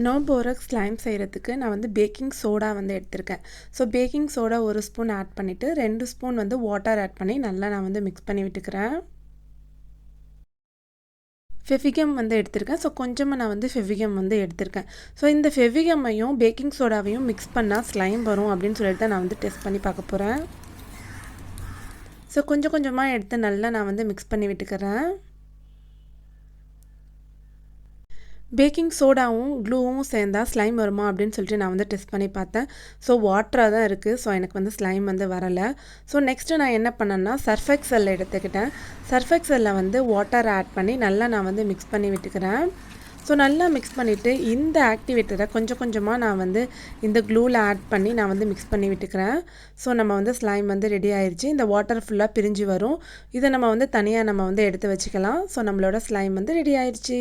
No borax slime செய்கிறதுக்கு நான் வந்து பேக்கிங் சோடா வந்து எடுத்திருக்கேன். So baking soda 1 spoon add பண்ணிவிட்டு 2 ஸ்பூன் வந்து வாட்டர் ஆட் பண்ணி நல்லா நான் வந்து மிக்ஸ் பண்ணி விட்டுக்கிறேன். ஃபெவிகம் வந்து எடுத்திருக்கேன். ஸோ கொஞ்சமாக நான் வந்து ஃபெவிகம் வந்து எடுத்திருக்கேன். ஸோ இந்த ஃபெவிகம்மையும் பேக்கிங் சோடாவையும் மிக்ஸ் பண்ணால் ஸ்லைம் வரும் அப்படின்னு சொல்லிட்டு தான் நான் வந்து டெஸ்ட் பண்ணி பார்க்க போகிறேன். ஸோ கொஞ்சம் கொஞ்சமாக எடுத்து நல்லா நான் வந்து மிக்ஸ் பண்ணி விட்டுக்கிறேன். பேக்கிங் சோடாவும் க்ளூவும் சேர்ந்தா ஸ்லைம் வருமா அப்படின்னு சொல்லிட்டு நான் வந்து டெஸ்ட் பண்ணி பார்த்தேன். ஸோ வாட்டராக தான் இருக்குது. ஸோ எனக்கு வந்து ஸ்லைம் வந்து வரலை. ஸோ நெக்ஸ்ட்டு நான் என்ன பண்ணேன்னா சர்ஃப் எக்ஸல் எடுத்துக்கிட்டேன். சர்ஃப் எக்ஸலில் வந்து வாட்டர் ஆட் பண்ணி நல்லா நான் வந்து மிக்ஸ் பண்ணி விட்டுக்கிறேன். ஸோ நல்லா மிக்ஸ் பண்ணிவிட்டு இந்த ஆக்டிவேட்டரை கொஞ்சம் கொஞ்சமாக நான் வந்து இந்த க்ளூவில் ஆட் பண்ணி நான் வந்து மிக்ஸ் பண்ணி விட்டுக்கிறேன். ஸோ நம்ம வந்து ஸ்லைம் வந்து ரெடி ஆயிடுச்சு. இந்த வாட்டர் ஃபுல்லாக பிரிஞ்சு வரும். இதை நம்ம வந்து தனியாக நம்ம வந்து எடுத்து வச்சுக்கலாம். ஸோ நம்மளோட ஸ்லைம் வந்து ரெடி ஆயிடுச்சு.